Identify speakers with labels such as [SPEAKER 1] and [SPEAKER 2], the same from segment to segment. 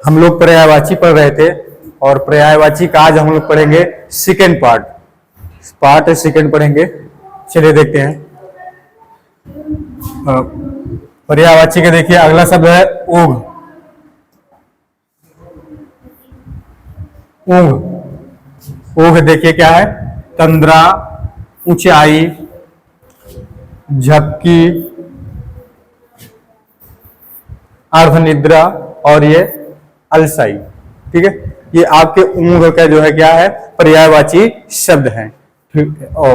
[SPEAKER 1] हम लोग पर्यायवाची पढ़ रहे थे और पर्यायवाची का आज हम लोग पढ़ेंगे सेकेंड पार्ट सेकेंड पढ़ेंगे। चलिए देखते हैं। पर्यायवाची के देखिए अगला शब्द है ऊघ। ऊघ ऊघ देखिए क्या है? तंद्रा, ऊंचाई, झपकी, अर्धनिद्रा और ये अलसाई। ठीक है, ये आपके ऊंघ का जो है क्या है? पर्यायवाची शब्द है। ठीक है, और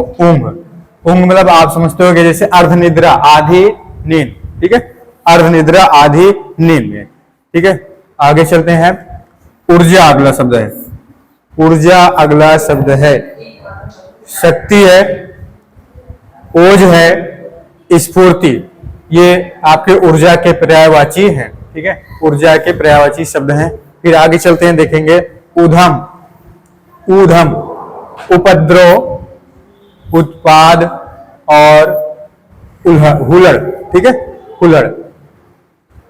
[SPEAKER 1] ऊंघ मतलब आप समझते हो कि जैसे अर्धनिद्रा, आधी नींद। ठीक है, अर्धनिद्रा आधी नींद में। ठीक है, आगे चलते हैं। ऊर्जा अगला शब्द है। ऊर्जा अगला शब्द है। शक्ति है, ओज है, स्फूर्ति, ये आपके ऊर्जा के पर्यायवाची हैं। ठीक है, ऊर्जा के पर्यायवाची शब्द हैं। फिर आगे चलते हैं, देखेंगे ऊधम। ऊधम उपद्रव, उत्पाद और हुलड़। ठीक है, हुलड़।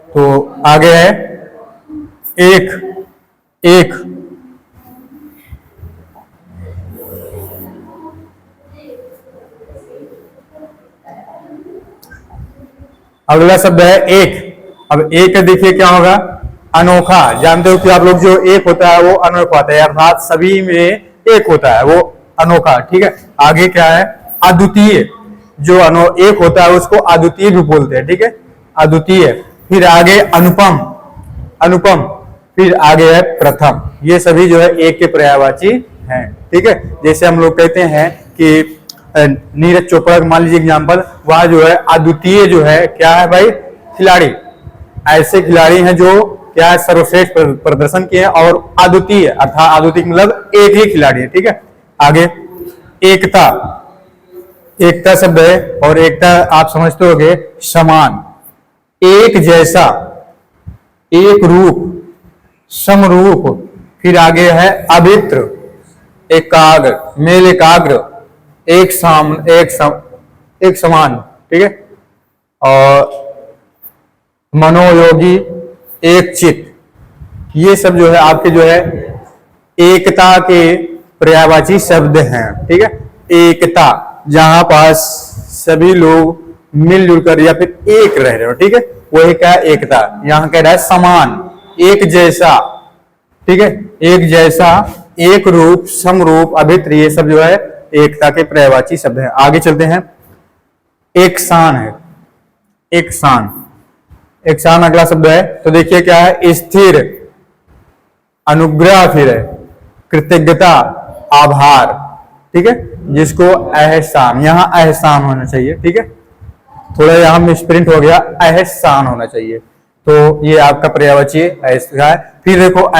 [SPEAKER 1] तो आगे है एक अगला शब्द है एक। अब एक देखिए क्या होगा? अनोखा। जानते हो कि आप लोग जो एक होता है वो अनोखा होता है, अर्थात सभी में एक होता है वो अनोखा। ठीक है, आगे क्या है? अद्वितीय। जो एक होता है उसको अद्वितीय भी बोलते हैं। ठीक है, अद्वितीय। फिर आगे अनुपम। फिर आगे है प्रथम। ये सभी जो है एक के पर्यायवाची हैं। ठीक है, जैसे हम लोग कहते हैं कि नीरज चोपड़ा मान लीजिए एग्जाम्पल, वह जो है अद्वितीय जो है क्या है भाई? खिलाड़ी। ऐसे खिलाड़ी हैं जो क्या है? सर्वश्रेष्ठ प्रदर्शन किए और अद्वितीय, अर्थात अद्वितीय मतलब एक ही खिलाड़ी है। ठीक है, आगे एकता शब्द है और एकता आप समझते होंगे समान, एक जैसा, एक रूप, समरूप। फिर आगे है अभित्र, एकाग्र, मेल एकाग्र, एक समान। ठीक है, और मनोयोगी, एक चित्त। ये सब जो है आपके जो है एकता के पर्यायवाची शब्द हैं। ठीक है, एकता जहां पास सभी लोग मिलजुल कर या फिर एक रह रहे हो। ठीक है, वही क्या है? एकता। यहां कह रहा है समान, एक जैसा। ठीक है, एक जैसा, एक रूप, समरूप, अभित्र, ये सब जो है एकता के पर्यायवाची शब्द है। आगे चलते हैं। एक शान है। एक शान अगला शब्द है। तो देखिए क्या है? स्थिर, अनुग्रह, फिर है कृतज्ञता, आभार। ठीक है, जिसको एहसान, यहां एहसान होना चाहिए। ठीक है, थोड़ा यहां मिसप्रिंट हो गया, एहसान होना चाहिए। तो ये आपका पर्यायवाची ऐसा है। फिर देखो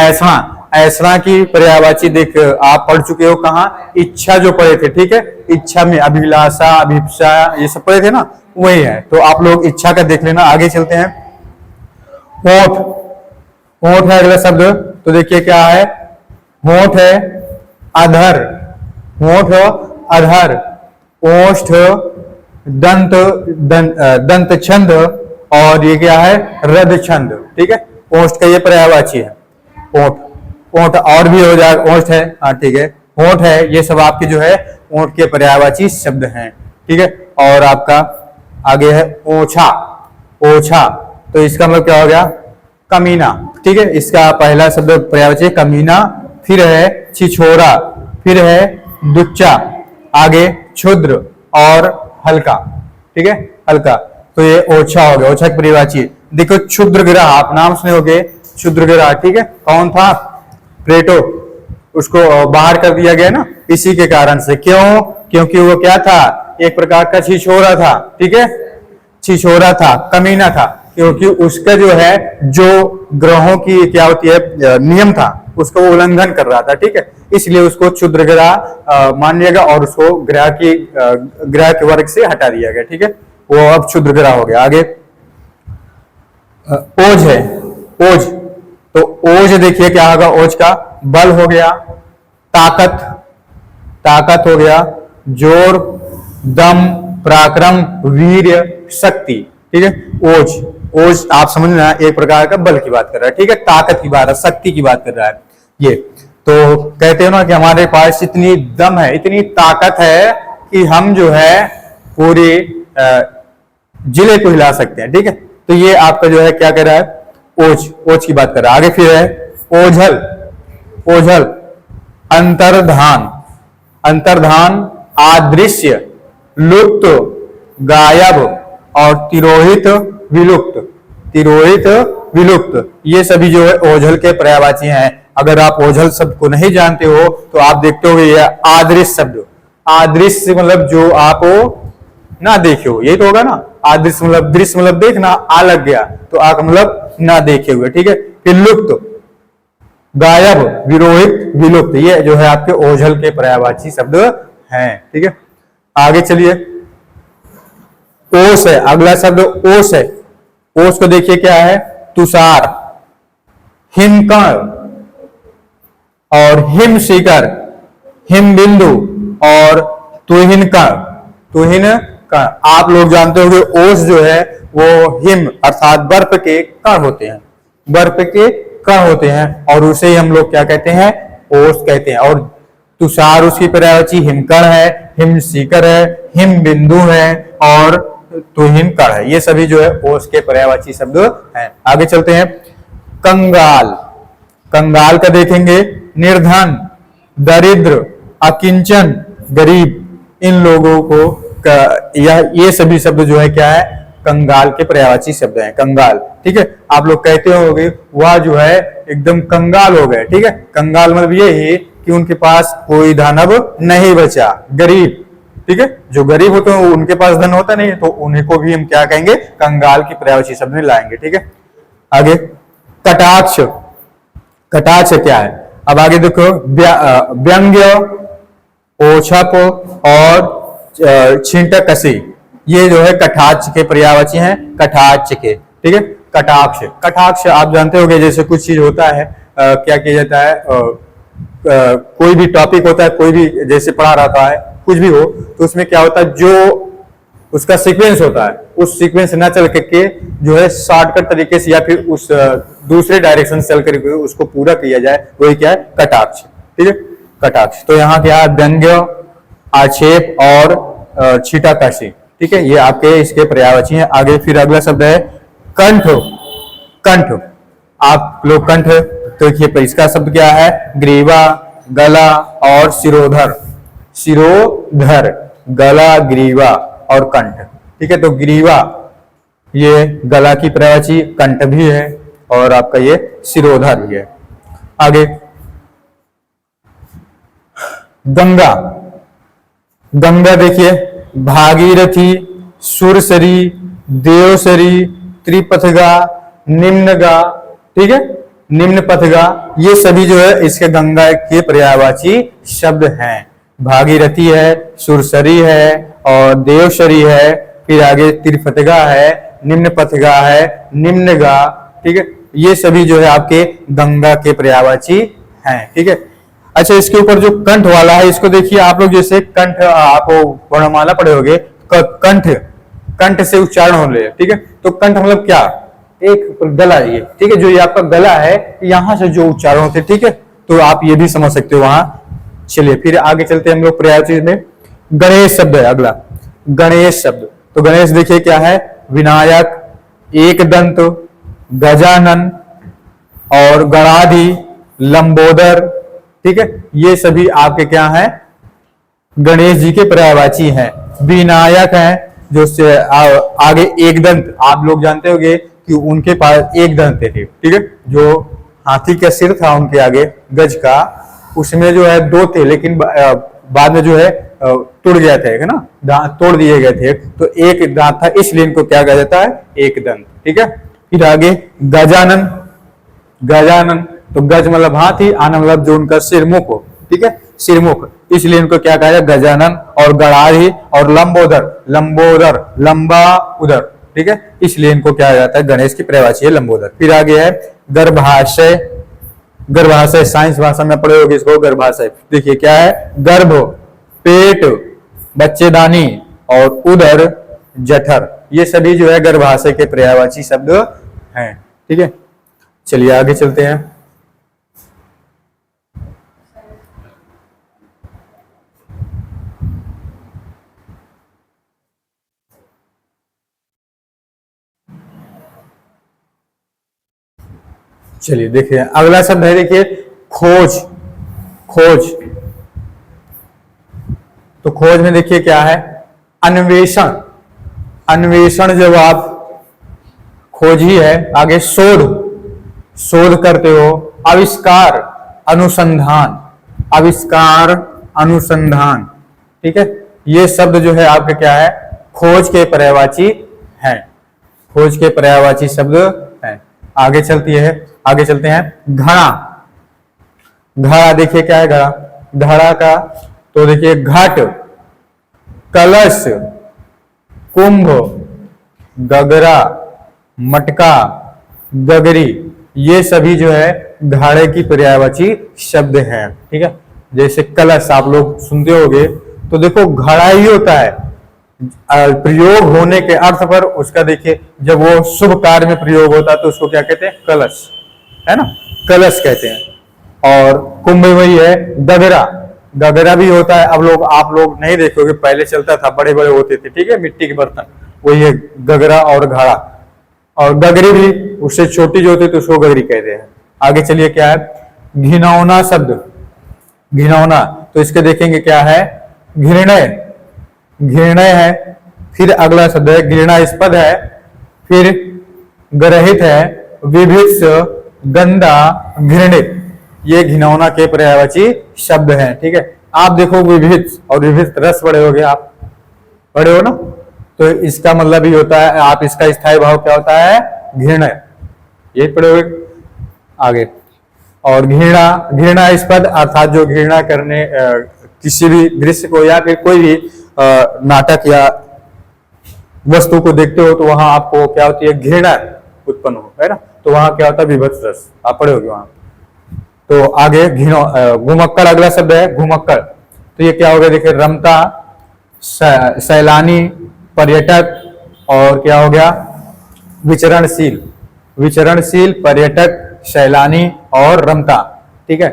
[SPEAKER 1] ऐसा की पर्यायवाची देख आप पढ़ चुके हो कहाँ? इच्छा जो पढ़े थे। ठीक है, इच्छा में अभिलाषा, अभिप्सा, ये सब पढ़े थे ना, वही है। तो आप लोग इच्छा का देख लेना। आगे चलते हैं। होठ है अगला शब्द। तो देखिए क्या है? होठ है अधर, ओष्ठ, दंत छंद और ये क्या है? रद छंद। ठीक है, ओष्ठ का ये पर्यायवाची है। ओठ और भी हो जाएगा, ओष्ठ है। हाँ ठीक है, होठ है। ये सब आपके जो है ओठ के पर्यायवाची शब्द हैं। ठीक है, और आपका आगे है ओछा। तो इसका मतलब क्या हो गया? कमीना। ठीक है, इसका पहला शब्द पर्यायवाची कमीना। फिर है छिछोरा, फिर है दुच्चा, आगे क्षुद्र और हल्का। ठीक है, हल्का। तो ये ओछा हो गया, ओछा की पर्यायवाची। देखो क्षुद्रग्रह, आप नाम सुने होंगे क्षुद्रग्रह। ठीक है, कौन था? प्लेटो, उसको बाहर कर दिया गया ना इसी के कारण से। क्यों? क्योंकि वो क्या था? एक प्रकार का छिछोरा था। ठीक है, छिछोरा था, कमीना था, क्योंकि उसका जो है जो ग्रहों की क्या होती है नियम था उसको वो उल्लंघन कर रहा था। ठीक है, इसलिए उसको क्षुद्रग्रह मान लिया गया और उसको ग्रह के वर्ग से हटा दिया गया। ठीक है, वो अब क्षुद्रग्रह हो गया। आगे ओज है। तो ओज देखिए क्या होगा? ओज का बल हो गया, ताकत हो गया, जोर, दम, पराक्रम, वीर्य, शक्ति। ठीक है, ओज आप समझना एक प्रकार का बल की बात कर रहा है, ठीक है, ताकत की बात है, शक्ति की बात कर रहा है ये। तो कहते हो ना कि हमारे पास इतनी दम है, इतनी ताकत है कि हम जो है पूरे जिले को हिला सकते हैं, ठीक है। तो ये आपका जो है क्या कह रहा है, ओज, ओज की बात कर रहा है। आगे फिर है ओझल, ओझल, अंतर्धान, अंतर्धान, आदृश्य, लुप्त, गायब और तिरोहित, विलुप्त, तिरोहित, विलुप्त, ये सभी जो है ओझल के पर्यायवाची हैं। अगर आप ओझल शब्द को नहीं जानते हो तो आप देखते हो ये आदृश्य शब्द, आदृश्य मतलब जो आप ना देखे हो, यही तो होगा ना, आदृश्य मतलब दृश्य मतलब देखना, आ लग गया तो आंख मतलब ना देखे हुए, ठीक है। फिर लुप्त, गायब, विरोहित, विलुप्त, ये जो है आपके ओझल के पर्यायवाची शब्द हैं, ठीक है। आगे चलिए, ओस है अगला शब्द, ओस है। ओस को देखिए क्या है, तुषार, हिमकण और हिम शिखर, हिम बिंदु और तुहिन कण, तुहिन कण। आप लोग जानते होंगे ओस जो है वो हिम अर्थात बर्फ के कण होते हैं, बर्फ के कण होते हैं और उसे ही हम लोग क्या कहते हैं, ओस कहते हैं। और तुषार उसकी पर्यायवाची हिमकण है, हिम शिखर है, हिम बिंदु है और तुहिन कण है, ये सभी जो है ओस के पर्यायवाची शब्द हैं। आगे चलते हैं, कंगाल, कंगाल का देखेंगे, निर्धन, दरिद्र, अकिंचन, गरीब, इन लोगों को ये सभी शब्द जो है क्या है, कंगाल के पर्यायवाची शब्द हैं, कंगाल, ठीक है। आप लोग कहते होंगे वह जो है एकदम कंगाल हो गए, ठीक है। कंगाल मतलब ये ही कि उनके पास कोई धन अब नहीं बचा, गरीब, ठीक है। जो गरीब होते हैं उनके पास धन होता नहीं है तो उन्हें को भी हम क्या कहेंगे, कंगाल की पर्यायवाची शब्द में लाएंगे, ठीक है। आगे कटाक्ष, कटाक्ष क्या है, अब आगे देखो, व्यंग्य, ओछप और छींटकसी, ये जो है कटाक्ष के पर्यायवाची हैं, कटाक्ष के, ठीक है। कटाक्ष, कटाक्ष आप जानते होंगे जैसे कुछ चीज होता है, क्या किया जाता है, कोई भी टॉपिक होता है, कोई भी जैसे पढ़ा रहता है कुछ भी हो तो उसमें क्या होता है, जो उसका सीक्वेंस होता है उस सीक्वेंस से ना चल के जो है शॉर्टकट तरीके से या फिर उस दूसरे डायरेक्शन से चल करके उसको पूरा किया जाए, वही क्या है, कटाक्ष, ठीक है, कटाक्ष। तो यहाँ क्या है, व्यंग्य, आक्षेप और छींटाकसी, ठीक है, ये आपके इसके पर्यायवाची हैं। आगे फिर अगला शब्द है कंठ, कंठ, आप लोग कंठ तो देखिए इसका शब्द क्या है, ग्रीवा, गला और सिरोधर, सिरोधर, गला, ग्रीवा और कंठ, ठीक है। तो ग्रीवा ये गला की पर्यायवाची, कंठ भी है और आपका ये सिरोधर भी है। आगे गंगा, गंगा देखिए, भागीरथी, सुरसरी, देवसरी, त्रिपथगा, निम्नगा, ठीक है, निम्न पथगा, ये सभी जो है इसके गंगा के पर्यायवाची शब्द हैं। भागीरथी है, सुरसरी है और देवसरी है, फिर आगे त्रिपथगा है, निम्न पथगा है, निम्नगा, ठीक है, ये सभी जो है आपके गंगा के पर्यायवाची हैं, ठीक है। अच्छा, इसके ऊपर जो कंठ वाला है इसको देखिए, आप लोग जैसे कंठ आप वर्णमाला पढ़े होंगे, कंठ, कंठ से उच्चारण हो रहे हैं, ठीक है। तो कंठ मतलब क्या, एक गला, ये ठीक है, जो ये आपका गला है यहां से जो उच्चारण होते हैं, ठीक है, तो आप ये भी समझ सकते हो वहां। चलिए फिर आगे चलते हैं हम लोग पर्यायवाची में। गणेश शब्द है अगला, गणेश शब्द, तो गणेश देखिए क्या है, विनायक, एक दंत, गजानन और गणाधि, लंबोदर, ठीक है, ये सभी आपके क्या हैं, गणेश जी के पर्यायवाची हैं। विनायक हैं जो से आगे एक दंत, आप लोग जानते होंगे कि उनके पास एक दंत थे, ठीक है, जो हाथी का सिर था उनके आगे गज का, उसमें जो है दो थे लेकिन बाद में जो है टूट गया था, है ना, दांत तोड़ दिए गए थे, तो एक दांत था इसलिए इनको क्या कहा जाता है, एक दंत, ठीक है। फिर आगे गजानन, गजानन तो गज मतलब हाथी, आनन मतलब जो उनका सिरमुख हो, ठीक है, सिरमुख, इसलिए इनको क्या कहा जाए, गजानन। और गणाधि और लंबोदर, लंबोदर लंबा उदर, ठीक है, इसलिए इनको क्या जाता है, गणेश की पर्यायवाची है लंबोदर। फिर आगे है गर्भाशय, गर्भाशय साइंस भाषा में पढ़े होगे इसको, गर्भाशय देखिए क्या है, गर्भ, पेट, बच्चेदानी और उदर, जठर, ये सभी जो है गर्भाशय के पर्यायवाची शब्द हैं। ठीक है, चलिए आगे चलते हैं। चलिए देखिए अगला शब्द है, देखिए खोज। खोज, तो खोज में देखिए क्या है, अन्वेषण। अन्वेषण जब आप खोज ही है, आगे शोध, शोध करते हो। आविष्कार, अनुसंधान, आविष्कार, अनुसंधान। ठीक है, ये शब्द जो है आपके क्या है, खोज के पर्यायवाची हैं। खोज के पर्यायवाची शब्द हैं। आगे चलते हैं। घड़ा। घड़ा देखिए क्या है, घड़ा, घड़ा का तो देखिए घट, कलश, कुंभ, गगरा, मटका, गगरी, ये सभी जो है घड़े की पर्यायवाची शब्द हैं। ठीक है, जैसे कलश आप लोग सुनते होंगे, तो देखो घड़ा ही होता है प्रयोग होने के अर्थ पर उसका। देखिए जब वो शुभ कार्य में प्रयोग होता है तो उसको क्या कहते हैं, कलश, है ना, कलश कहते हैं। और कुंभ वही है, गगरा, गगरा भी होता है। अब आप लोग नहीं देखोगे, पहले चलता था, बड़े बड़े होते थे, ठीक है, मिट्टी के बर्तन, वही है गगरा और घड़ा। और गगरी भी उससे छोटी जो होती है तो उसको गगरी कहते हैं। आगे चलिए क्या है, घिनौना शब्द। घिनौना, तो इसके देखेंगे क्या है, घृणय, घृणय है। फिर अगला शब्द है घृणास्पद है, फिर ग्रहित है, विभित्स, गंदा, घृणित, ये घिनौना के पर्यायवाची शब्द हैं। ठीक है, आप देखो विभित्स और विभित्स रस पढ़े होगे, आप पढ़े हो ना, तो इसका मतलब ही होता है, आप इसका स्थायी भाव क्या होता है, घृणय, यही पढ़े होगे। आगे, और घृणा, घृणास्पद अर्थात जो घृणा करने किसी भी दृश्य को या फिर कोई भी नाटक या वस्तु को देखते हो तो वहां आपको क्या होती है, घृणा उत्पन्न हो, है ना, तो वहां क्या होता है, विभत्स रस, आप पढ़े होगे वहां। तो आगे घुमक्कड़ अगला शब्द है, घुमक्कड़, तो ये क्या होगा, देखिए रमता, सैलानी, पर्यटक, और क्या हो गया, विचरणशील, विचरणशील, पर्यटक, सैलानी और रमता। ठीक है,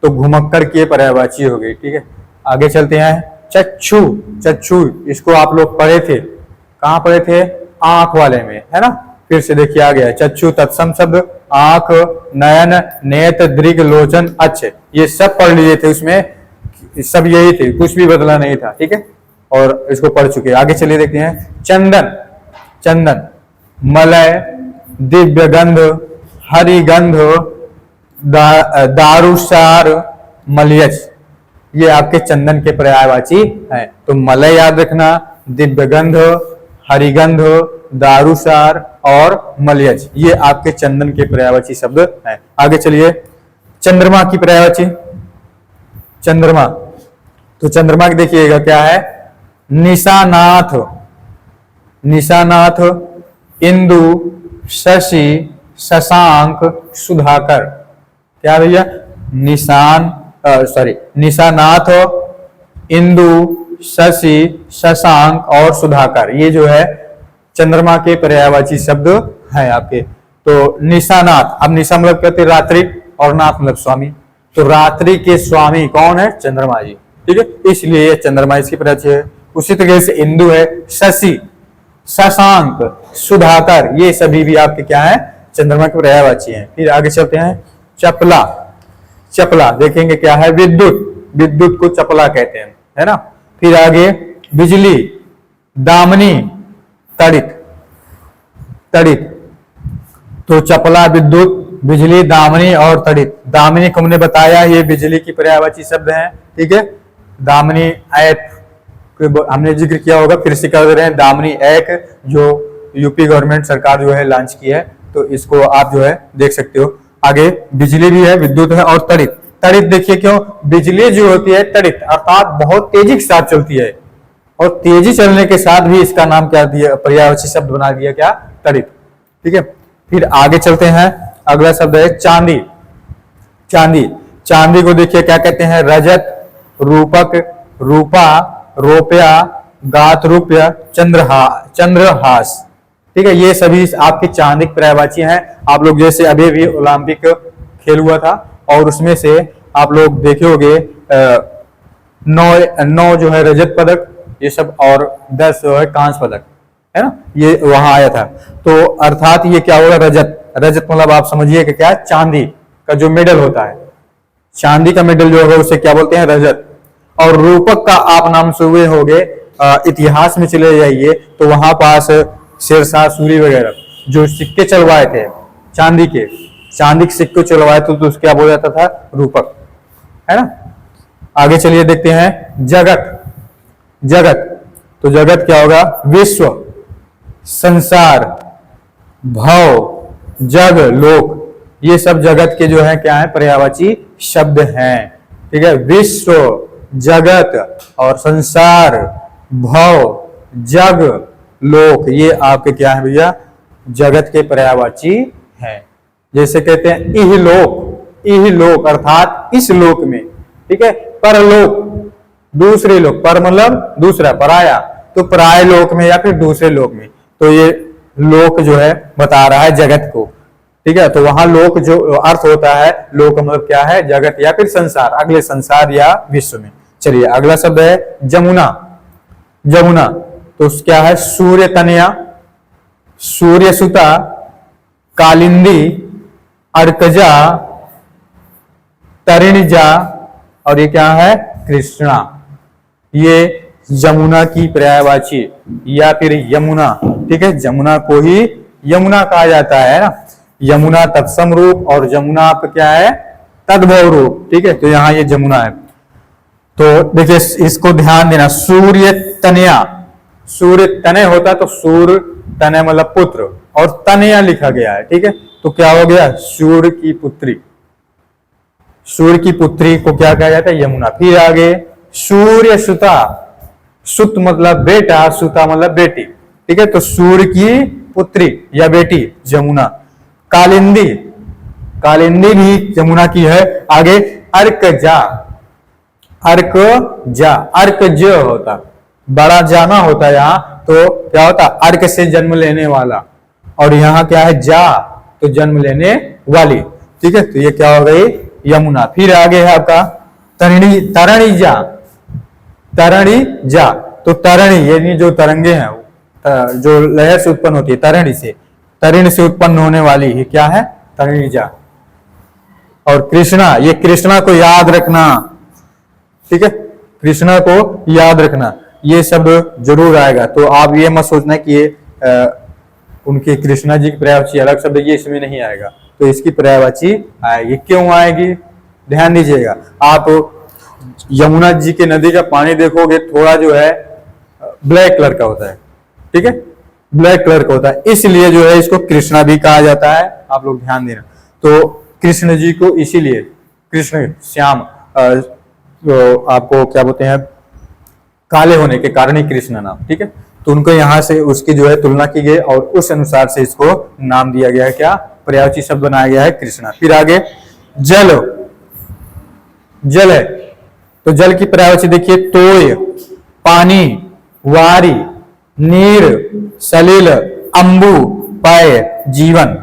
[SPEAKER 1] तो घुमक्कड़ की पर्यायवाची हो गई। ठीक है, आगे चलते हैं, चक्षु। चक्षु, इसको आप लोग पढ़े थे, कहां पढ़े थे, आंख वाले में, है ना। फिर से देखिए आ गया चक्षु तत्सम शब्द, आंख, नयन, नेत्र, दृग, लोचन, अच्छे, ये सब पढ़ लिए थे, उसमें सब यही थे, कुछ भी बदला नहीं था। ठीक है, और इसको पढ़ चुके। आगे चलिए देखते हैं, चंदन। चंदन, मलय, दिव्य गंध, हरिगंध, दारुसार, मलयज, ये आपके चंदन के पर्यायवाची हैं। तो मलय याद रखना, दिव्यगंध, हरिगंध, दारुसार और मलयज, ये आपके चंदन के पर्यायवाची शब्द हैं। आगे चलिए, चंद्रमा की पर्यायवाची। चंद्रमा, तो चंद्रमा की देखिएगा क्या है, निशानाथ। निशानाथ, इंदु, शशि, शशांक, सुधाकर, क्या भैया, निशानाथ, इंदु, शशि, शशांक और सुधाकर, ये जो है चंद्रमा के पर्यायवाची शब्द हैं आपके। तो निशानाथ, अब निशा मतलब कहते रात्रि और नाथ मतलब स्वामी, तो रात्रि के स्वामी कौन है, चंद्रमा जी। ठीक है, इसलिए ये चंद्रमा इसकी पर्यायवाची है। उसी तरीके से इंदु है, शशि, शशांक, सुधाकर, ये सभी भी आपके क्या है, चंद्रमा के पर्यायवाची हैं। फिर आगे चलते हैं, चपला। चपला देखेंगे क्या है, विद्युत, विद्युत को चपला कहते हैं, है ना। फिर आगे बिजली, दामनी, तड़ित, तड़ित, तो चपला, विद्युत, बिजली, दामनी और तड़ित। दामनी को हमने बताया ये बिजली की पर्यायवाची शब्द हैं। ठीक है, दामनी ऐप हमने जिक्र किया होगा, फिर से कर रहे हैं, दामनी ऐप जो यूपी गवर्नमेंट सरकार जो है लॉन्च की है, तो इसको आप जो है देख सकते हो। आगे बिजली भी है, विद्युत है और तड़ित। तड़ित देखिए क्यों, बिजली जो होती है तड़ित अर्थात बहुत तेजी के साथ चलती है, और तेजी चलने के साथ भी इसका नाम क्या दिया, पर्यायवाची शब्द बना दिया क्या, तड़ित। ठीक है, फिर आगे चलते हैं, अगला शब्द है चांदी। चांदी, चांदी को देखिए क्या कहते हैं, रजत, रूपक, रूपा, रोपया, गात्रूप्य, चंद्रहास, ठीक है। ये सभी आपके चांदिक पर्यायवाची हैं। आप लोग जैसे अभी भी ओलंपिक खेल हुआ था और उसमें से आप लोग देखे होंगे 9 जो है रजत पदक, ये सब, और 10 जो है कांस्य पदक, है ना, ये वहां आया था। तो अर्थात ये क्या होगा, रजत। रजत मतलब आप समझिए कि क्या, चांदी का जो मेडल होता है, चांदी का मेडल जो होगा उसे क्या बोलते हैं, रजत। और रूपक का आप नाम सुने होंगे, इतिहास में चले जाइए तो वहां पास शेरशाह सूरी वगैरह जो सिक्के चलवाए थे चांदी के, सिक्के चलवाए थे, तो क्या बोला जाता था, रूपक, है ना। आगे चलिए देखते हैं जगत। तो जगत क्या होगा, विश्व, संसार, भव, जग, लोक, ये सब जगत के जो है क्या है, पर्यायवाची शब्द हैं, ठीक है। विश्व, जगत और संसार, भव, जग, लोक, ये आपके क्या है भैया, जगत के पर्यायवाची हैं। जैसे कहते हैं इहलोक अर्थात इस लोक में, ठीक है। परलोक, दूसरे लोक, पर मतलब दूसरा, पराया, तो पराय लोक में या फिर दूसरे लोक में, तो ये लोक जो है बता रहा है जगत को, ठीक है। तो वहां लोक जो अर्थ होता है, लोक मतलब क्या है, जगत या फिर संसार, अगले संसार या विश्व में। चलिए अगला शब्द है जमुना। तो क्या है, सूर्य तनया, सूर्य सुता, कालिंदी, अर्कजा, तरिणिजा, और ये क्या है, कृष्णा। ये यमुना की पर्यायवाची या फिर यमुना, ठीक है। जमुना को ही यमुना कहा जाता है ना। यमुना तत्सम रूप और जमुना आपका क्या है, तद्भव रूप, ठीक है। तो यहाँ ये जमुना है। तो देखिए इसको ध्यान देना, सूर्य तनया, सूर्य तनय होता तो सूर्य तनय मतलब पुत्र, और तनया लिखा गया है, ठीक है। तो क्या हो गया, सूर्य की पुत्री। सूर्य की पुत्री को क्या कहा जाता है, यमुना। फिर आगे सूर्य सुता, सुत मतलब बेटा, सुता मतलब बेटी, ठीक है। तो सूर्य की पुत्री या बेटी जमुना। कालिंदी भी जमुना की है। आगे अर्कजा, अर्कज होता, बड़ा जाना होता है यहाँ, तो क्या होता, अर्क से जन्म लेने वाला, और यहाँ क्या है, जा, तो जन्म लेने वाली, ठीक है। तो ये क्या हो गई, यमुना। फिर आगे है आपका तरणिजा। तो तरणी यानी जो तरंगे हैं, जो लहर से उत्पन्न होती है, तरण से उत्पन्न होने वाली है, क्या है, तरणिजा। और कृष्णा, ये कृष्णा को याद रखना, ठीक है, कृष्णा को याद रखना, ये शब्द जरूर आएगा। तो आप ये मत सोचना कि ये उनके कृष्णा जी की पर्यायवाची अलग शब्द, ये इसमें नहीं आएगा, तो इसकी पर्यायवाची आएगी। क्यों आएगी, ध्यान दीजिएगा। आप यमुना जी के नदी का पानी देखोगे, थोड़ा जो है ब्लैक कलर का होता है, ठीक है, ब्लैक कलर का होता है, इसलिए जो है इसको कृष्णा भी कहा जाता है। आप लोग ध्यान देना। तो कृष्ण जी को इसीलिए कृष्ण श्याम, तो आपको क्या बोलते हैं, काले होने के कारण ही कृष्ण नाम, ठीक है। तो उनको यहाँ से उसकी जो है तुलना की गई और उस अनुसार से इसको नाम दिया गया है, क्या, पर्यायवाची शब्द बनाया गया है, कृष्णा। फिर आगे जल है। तो जल की पर्यायवाची देखिए, तोय, पानी, वारी, नीर, सलिल, अंबु, पाय, जीवन।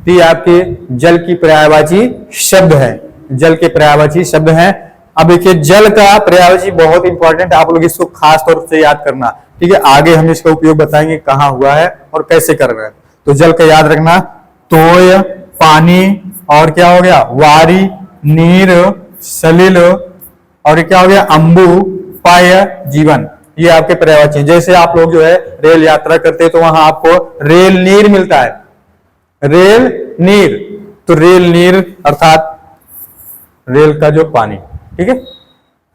[SPEAKER 1] तो ये आपके जल की पर्यायवाची शब्द है, जल के पर्यायवाची शब्द हैं। अब देखिए जल का पर्यायवाची बहुत इंपॉर्टेंट है, आप लोग इसको खास तौर से याद करना, ठीक है। आगे हम इसका उपयोग बताएंगे कहाँ हुआ है और कैसे करना है। तो जल का याद रखना, तोय, पानी, और क्या हो गया, वारी, नीर, सलिल, और क्या हो गया, अंबु, पाय, जीवन। ये आपके पर्यायवाची हैं। जैसे आप लोग जो है रेल यात्रा करते हैं तो वहां आपको रेल नीर मिलता है, रेल नीर, तो रेल नीर अर्थात रेल का जो पानी, ठीक है।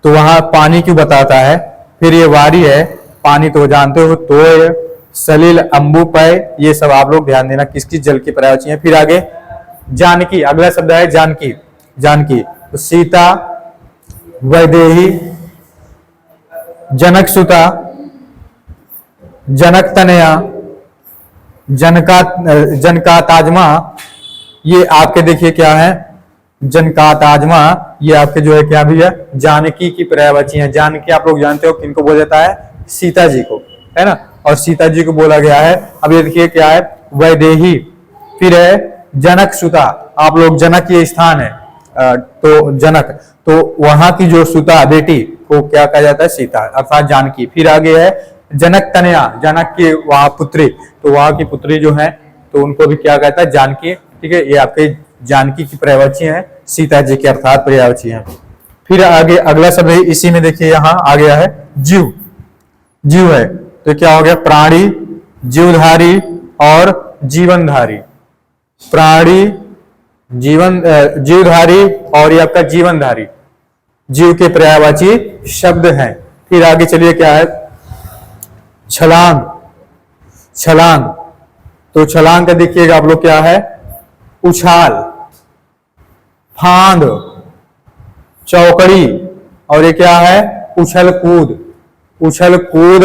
[SPEAKER 1] तो वहां पानी क्यों बताता है। फिर ये वारी है, पानी तो जानते हो, तोय, सलिल, अंबु, पाय, ये सब आप लोग ध्यान देना किसकी जल की पर्यायवाची है। फिर आगे जानकी, अगला शब्द है जानकी। तो सीता, वैदेही, जनक सुता, जनक तनया, जनका ताजमा, ये आपके देखिए क्या है, जनकाताजमा, ये आपके जो है क्या भी है, जानकी की पर्यायवाची है। जानकी आप लोग जानते हो किनको बोला जाता है, सीता जी को, है ना, और सीता जी को बोला गया है। अब ये देखिए क्या है, वैदेही, फिर है जनक सुता, आप लोग जनक ये स्थान है, तो जनक, तो वहां की जो सुता बेटी को क्या कहा जाता है, सीता, अर्थात जानकी। फिर आगे है जनक कन्या, जनक की वहां पुत्री, तो वहां की पुत्री जो है तो उनको भी क्या कहता है, जानकी। ठीक है, ये आपके जानकी की पर्यायवाची है, सीता जी के अर्थात पर्यायवाची है। फिर आगे अगला शब्द है, इसी में देखिए यहां आ गया है जीव, जीव है तो क्या हो गया, प्राणी, जीवधारी और जीवनधारी। प्राणी, जीवन, जीवधारी और ये आपका जीवनधारी, जीव के पर्यायवाची शब्द हैं। फिर आगे चलिए क्या है, छलांग, छलांग, तो छलांग का देखिएगा आप लोग क्या है, उछाल, फांद, चौकड़ी, और ये क्या है, उछल कूद, उछल कूद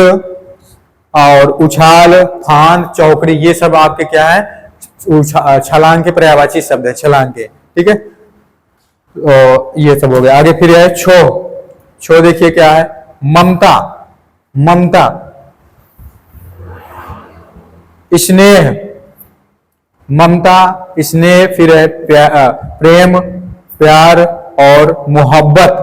[SPEAKER 1] और उछाल, फांद, चौकड़ी, ये सब आपके क्या है, छलांग के पर्यायवाची शब्द है, छलांग के। ठीक है, तो ये सब हो गया। आगे फिर है छो, छो देखिए क्या है, ममता, ममता, स्नेह, ममता, स्नेह, फिर है प्रेम, प्यार और मोहब्बत,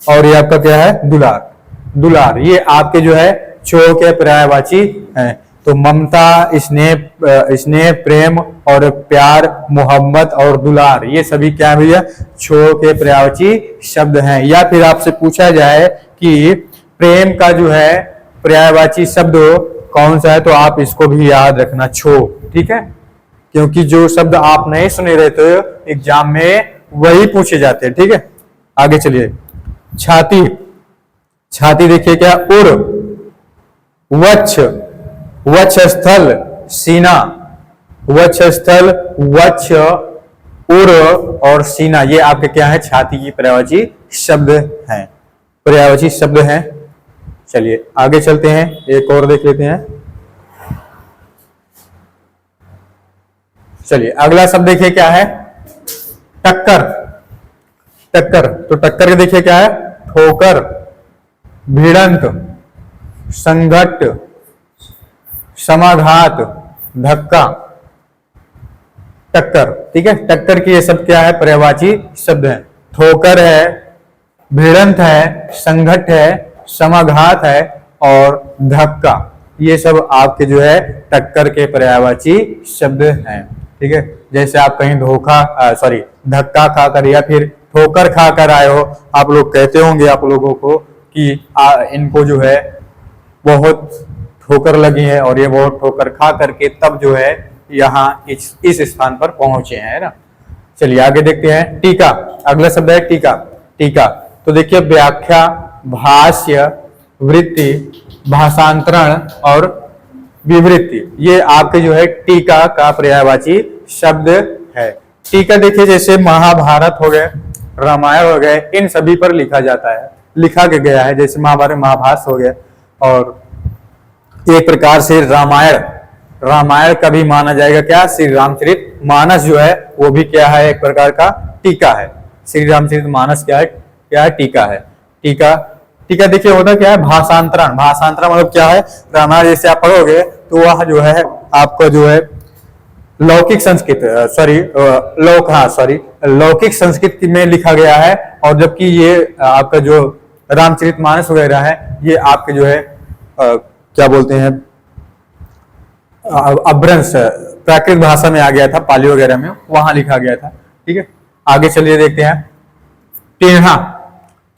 [SPEAKER 1] और ये आपका क्या है, दुलार, दुलार, ये आपके जो है छो के पर्यायवाची हैं। तो ममता, स्नेह, स्नेह, प्रेम और प्यार, मोहब्बत और दुलार, ये सभी क्या भैया, छो के पर्यायवाची शब्द हैं। या फिर आपसे पूछा जाए कि प्रेम का जो है पर्यायवाची शब्द कौन सा है, तो आप इसको भी याद रखना, छो। ठीक है, क्योंकि जो शब्द आप नहीं सुने रहते एग्जाम में वही पूछे जाते हैं। ठीक है, आगे चलिए, छाती, छाती देखिए क्या, उर, वक्ष, वक्ष स्थल, सीना, वक्ष स्थल, वक्ष, उर और सीना, ये आपके क्या है, छाती की पर्यायवाची शब्द हैं, पर्यायवाची शब्द हैं। चलिए आगे चलते हैं, एक और देख लेते हैं। चलिए अगला शब्द देखिए क्या है, टक्कर, टक्कर, तो टक्कर के देखिए क्या है, ठोकर, भिड़ंत, संघट्ट, समाघात, धक्का, टक्कर। ठीक है, टक्कर की ये सब क्या है, पर्यायवाची शब्द है। ठोकर है, भिड़ंत है, संघट्ट है, समाघात है और धक्का, ये सब आपके जो है टक्कर के पर्यायवाची शब्द हैं। ठीक है, जैसे आप कहीं धक्का खाकर या फिर ठोकर खाकर आए हो, आप लोग कहते होंगे आप लोगों को कि इनको जो है बहुत ठोकर लगी है और ये बहुत ठोकर खा करके तब जो है यहाँ इस स्थान पर पहुंचे हैं, है ना। चलिए आगे देखते हैं, टीका, अगला शब्द है टीका, टीका, तो देखिए व्याख्या, भाष्य, वृत्ति, भाषांतरण और विवृत्ति, ये आपके जो है टीका का पर्यायवाची शब्द है। टीका देखिए जैसे महाभारत हो गए, रामायण हो गए, इन सभी पर लिखा जाता है, लिखा गया है, जैसे महाभारत, महाभारत हो गया। और एक प्रकार से रामायण, रामायण का भी माना जाएगा क्या, श्री रामचरित मानस जो है वो भी क्या है, एक प्रकार का टीका है। श्री रामचरित मानस क्या है, क्या है, टीका है। टीका, टीका देखिए होता क्या है, भाषांतरण, भाषांतरण मतलब क्या है, रामायण जैसे आप पढ़ोगे तो वह जो है आपको जो है लौकिक संस्कृत लौकिक संस्कृत में लिखा गया है, और जबकि ये आपका जो रामचरितमानस वगैरह है ये आपके जो है क्या बोलते हैं, अभ्रंश प्राकृत भाषा में आ गया था, पाली वगैरह में वहां लिखा गया था। ठीक है, आगे चलिए देखते हैं, टेढ़ा,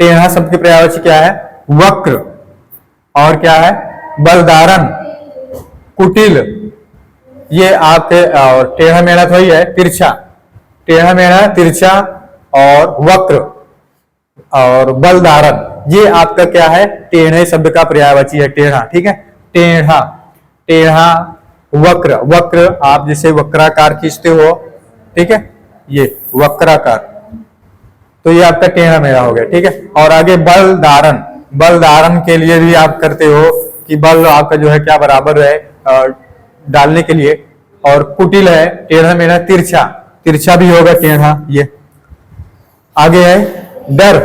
[SPEAKER 1] टेढ़ा शब्द की पर्यायवाची क्या है, वक्र, और क्या है, बलदारन, कुटिल, ये आपके, और टेढ़ा मेढ़ा तो ही है, तिरछा, टेढ़ा मेढ़ा, तिरछा और वक्र और बलदारन, ये आपका क्या है, टेढ़े शब्द का पर्यायवाची है, टेढ़ा। ठीक है, टेढ़ा, टेढ़ा, वक्र, वक्र आप जैसे वक्राकार खींचते हो, ठीक है, ये वक्राकार, तो ये आपका टेढ़ा मेढ़ा हो गया। ठीक है, और आगे बलदारन, बलदारन के लिए भी आप करते हो कि बल आपका जो है क्या बराबर है डालने के लिए, और कुटिल है, टेढ़ा मेढ़ा, तिरछा, तिरछा भी होगा टेढ़ा, ये आगे है डर।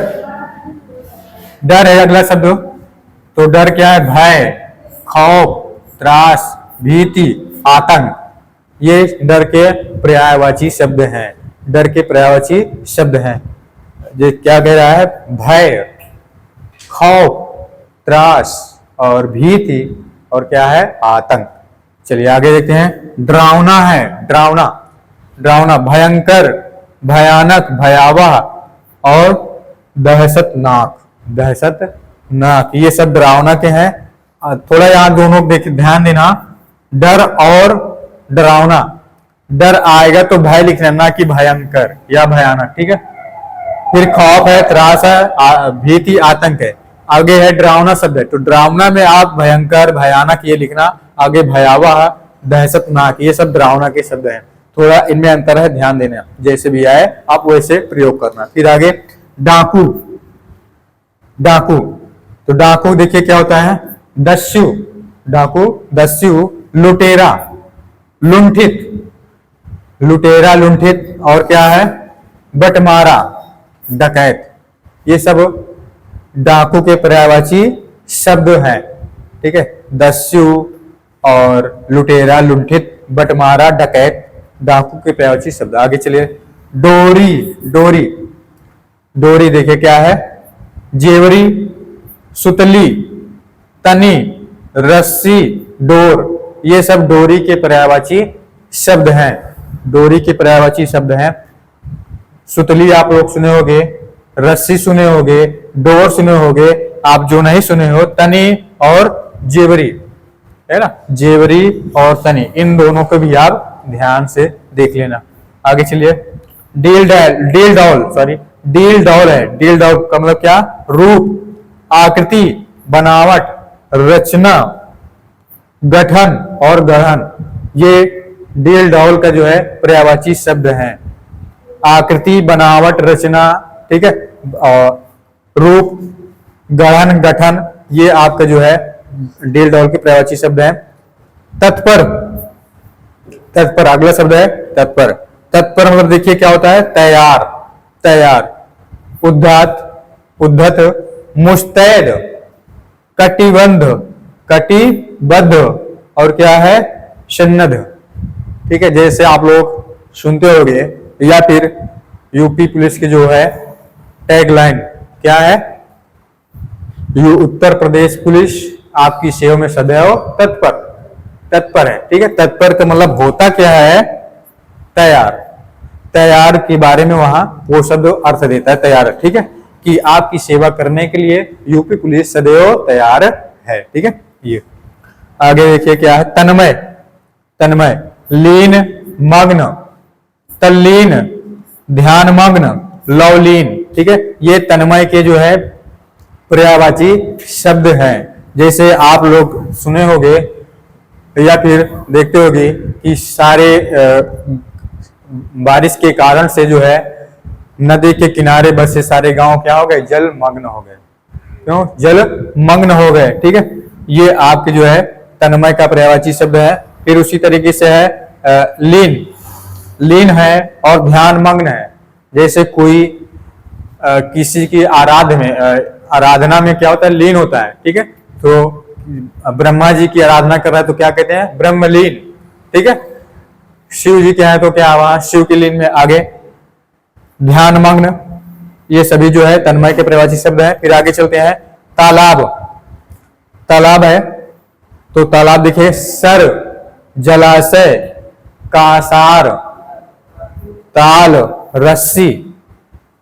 [SPEAKER 1] डर है अगला शब्द। तो डर क्या है? भय, खौफ, त्रास, भीति, आतंक। ये डर के पर्यायवाची शब्द हैं। डर के पर्यायवाची शब्द हैं। ये क्या कह रहा है? भय, खौफ, त्रास और भीति और क्या है? आतंक। चलिए आगे देखते हैं। डरावना है। डरावना, डरावना, भयंकर, भयानक, भयावह और दहशतनाक। दहशतनाक, ये सब डरावना के हैं। थोड़ा यहाँ दोनों ध्यान देना। डर और डरावना, डर आएगा तो भय लिखना, ना कि भयंकर या भयानक, ठीक है। फिर खौफ है, त्रास है, भीति, आतंक है। आगे है डरावना शब्द है, तो डरावना में आप भयंकर, भयानक ये लिखना। आगे भयावह, दहशतनाक, ये सब डरावना के शब्द हैं। थोड़ा इनमें अंतर है, ध्यान देना। जैसे भी आए आप वैसे प्रयोग करना। फिर आगे डाकू। डाकू, तो डाकू देखिए क्या होता है? दस्यु, डाकू, दस्यु, लुटेरा, लुंठित, लुटेरा, लुंठित और क्या है? बटमारा, डकैत। ये सब डाकू के पर्यायवाची शब्द हैं, ठीक है। दस्यु और लुटेरा, लुंठित, बटमारा, डकैत डाकू के पर्यायवाची शब्द। आगे चलिए। डोरी। डोरी, डोरी देखिए क्या है? जेवरी, सुतली, तनी, रस्सी, डोर, ये सब डोरी के पर्यायवाची शब्द हैं। डोरी के पर्यायवाची शब्द हैं। सुतली आप लोग सुने होंगे, रस्सी सुने होंगे, डोर सुने होंगे। आप जो नहीं सुने हो, तनी और जेवरी, है ना? जेवरी और तनी, इन दोनों को भी आप ध्यान से देख लेना। आगे चलिए। Deal doll, sorry, deal doll है। डील डॉल का मतलब क्या? रूप, आकृति, बनावट, रचना, गठन और गढ़न। ये डील डॉल का जो है पर्यायवाची शब्द है। आकृति, बनावट, रचना, ठीक है, और रूप, गढ़न, गठन, ये आपका जो है डील डॉल के पर्यायवाची शब्द है। तत्पर। तत्पर अगला शब्द है तत्पर। तत्पर मतलब देखिए क्या होता है? तैयार, तैयार, उद्धत, उद्धत, मुस्तैद, कटिबंध, कटिबद्ध और क्या है? सन्नद्ध, ठीक है। जैसे आप लोग सुनते होंगे, या फिर यूपी पुलिस की जो है टैगलाइन क्या है? उत्तर प्रदेश पुलिस आपकी सेवा में सदैव तत्पर। तत्पर है, ठीक है। तत्पर का मतलब होता क्या है? तैयार। तैयार के बारे में वहां वो शब्द अर्थ देता है, तैयार, ठीक है, कि आपकी सेवा करने के लिए यूपी पुलिस सदैव तैयार है, ठीक है। ये आगे देखिए क्या है? तन्मय। तन्मय, लीन, मग्न, तल्लीन, ध्यान मग्न, लवलीन, ठीक है। ये तन्मय के जो है पर्यायवाची शब्द हैं। जैसे आप लोग सुने होंगे या फिर देखते होंगे कि सारे बारिश के कारण से जो है नदी के किनारे बसे सारे गांव क्या हो गए? जल मग्न हो गए। क्यों? जल मग्न हो गए, ठीक है। ये आपके जो है तन्मय का पर्यायवाची शब्द है। फिर उसी तरीके से है लीन। लीन है और ध्यान मग्न है। जैसे कोई किसी की आराधना में क्या होता है? लीन होता है, ठीक है। तो ब्रह्मा जी की आराधना कर रहा है तो क्या कहते हैं? ब्रह्मलीन, ठीक है। शिव जी के हैं तो क्या? वहां शिव के लीन में। आगे ध्यान मग्न, ये सभी जो है तन्मय के पर्यायवाची शब्द है। फिर आगे चलते हैं। तालाब। तालाब है तो तालाब देखिए, सर, जलाशय, कासार, ताल, रस्सी,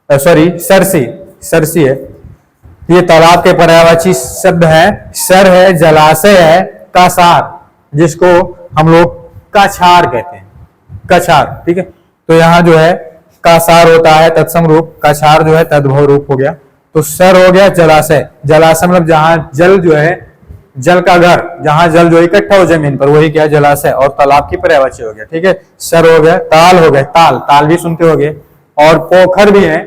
[SPEAKER 1] सॉरी सरसी, सरसी है। ये तालाब के पर्यायवाची शब्द है। सर है, जलाशय है, कासार, जिसको हम लोग काछार कहते हैं, काछार, ठीक है। तो यहाँ जो है कासार होता है तत्सम रूप, काछार जो है तद्भव रूप हो गया। तो सर हो गया जलाशय। जलाशय मतलब जहां जल जो है, जल का घर, जहां जल जो इकट्ठा हो जमीन पर, वही क्या? जलाशय। और तालाब की पर्यायवाची हो गया, ठीक है। सर हो गया। ताल हो गया, ताल, ताल भी सुनते होंगे। और पोखर भी है,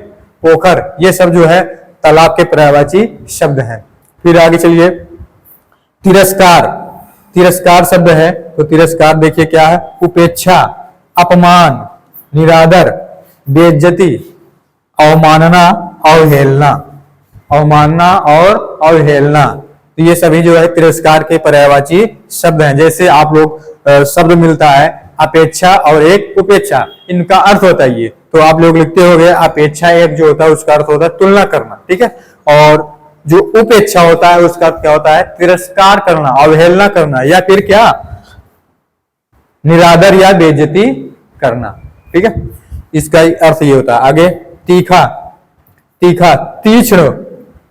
[SPEAKER 1] पोखर, ये सब जो है तालाब के पर्यायवाची शब्द हैं। फिर आगे चलिए। तिरस्कार। तिरस्कार शब्द है तो तिरस्कार देखिए क्या है? उपेक्षा, अपमान, निरादर, बेइज्जती, अवमानना, अवहेलना, अवमानना और अवहेलना, तो ये सभी जो है तिरस्कार के पर्यायवाची शब्द हैं। जैसे आप लोग शब्द मिलता है अपेक्षा और एक उपेक्षा, इनका अर्थ होता है ये, तो आप लोग लिखते होंगे अपेक्षा एक जो होता है उसका अर्थ होता है तुलना करना, ठीक है, और जो उपेक्षा होता है उसका अर्थ क्या होता है, तिरस्कार करना, अवहेलना करना, या फिर क्या, निरादर या बेइज्जती करना, ठीक है, इसका अर्थ ये होता है। आगे तीखा, तीखा, तीक्ष्ण,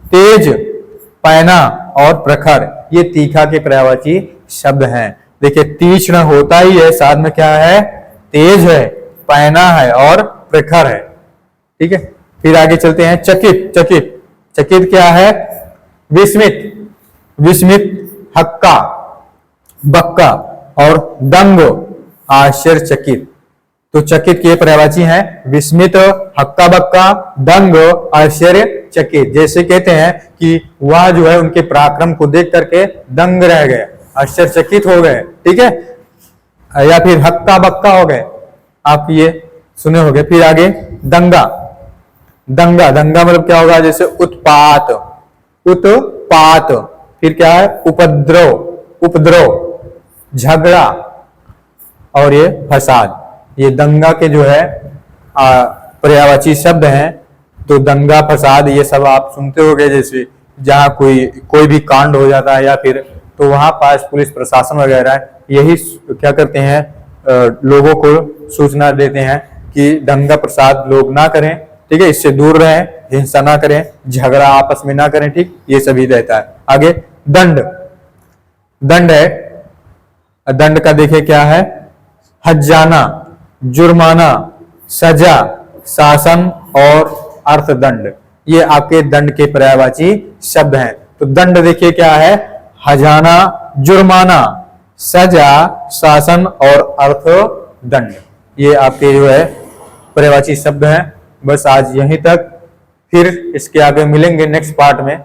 [SPEAKER 1] तेज, पैना और प्रखर, ये तीखा के पर्यायवाची शब्द हैं। देखिए तीक्ष्ण होता ही है, साथ में क्या है, तेज है, पैना है और प्रखर है, ठीक है। फिर आगे चलते हैं चकित, चकित, चकित क्या है, विस्मित, विस्मित, हक्का, बक्का और दंग, आश्चर्यचकित। तो चकित के पर्यायवाची हैं विस्मित, हक्का बक्का, दंग, आश्चर्यचकित। जैसे कहते हैं कि वह जो है उनके पराक्रम को देख करके दंग रह गए, आश्चर्यचकित हो गए, ठीक है, या फिर हक्का बक्का हो गए, आप ये सुने होंगे। फिर आगे दंगा, दंगा, दंगा मतलब क्या होगा, जैसे उत्पात, उत्पात, फिर क्या है, उपद्रव, उपद्रव, झगड़ा और ये फसाद, ये दंगा के जो है पर्यायवाची शब्द हैं। तो दंगा, फसाद, ये सब आप सुनते होंगे, जैसे जहां कोई भी कांड हो जाता है या फिर, तो वहां पास पुलिस प्रशासन वगैरह यही क्या करते हैं, लोगों को सूचना देते हैं कि दंगा प्रसाद लोग ना करें, ठीक है, इससे दूर रहें, हिंसा ना करें, झगड़ा आपस में ना करें, ठीक, ये सभी रहता है। आगे दंड, दंड है, दंड का देखिए क्या है, हर्जाना, जुर्माना, सजा, शासन और अर्थदंड, ये आपके दंड के पर्यायवाची शब्द हैं। तो दंड देखिए क्या है, हर्जाना, जुर्माना, सजा, शासन और अर्थदंड, ये आपके जो है पर्यायवाची शब्द हैं। बस आज यहीं तक, फिर इसके आगे मिलेंगे नेक्स्ट पार्ट में।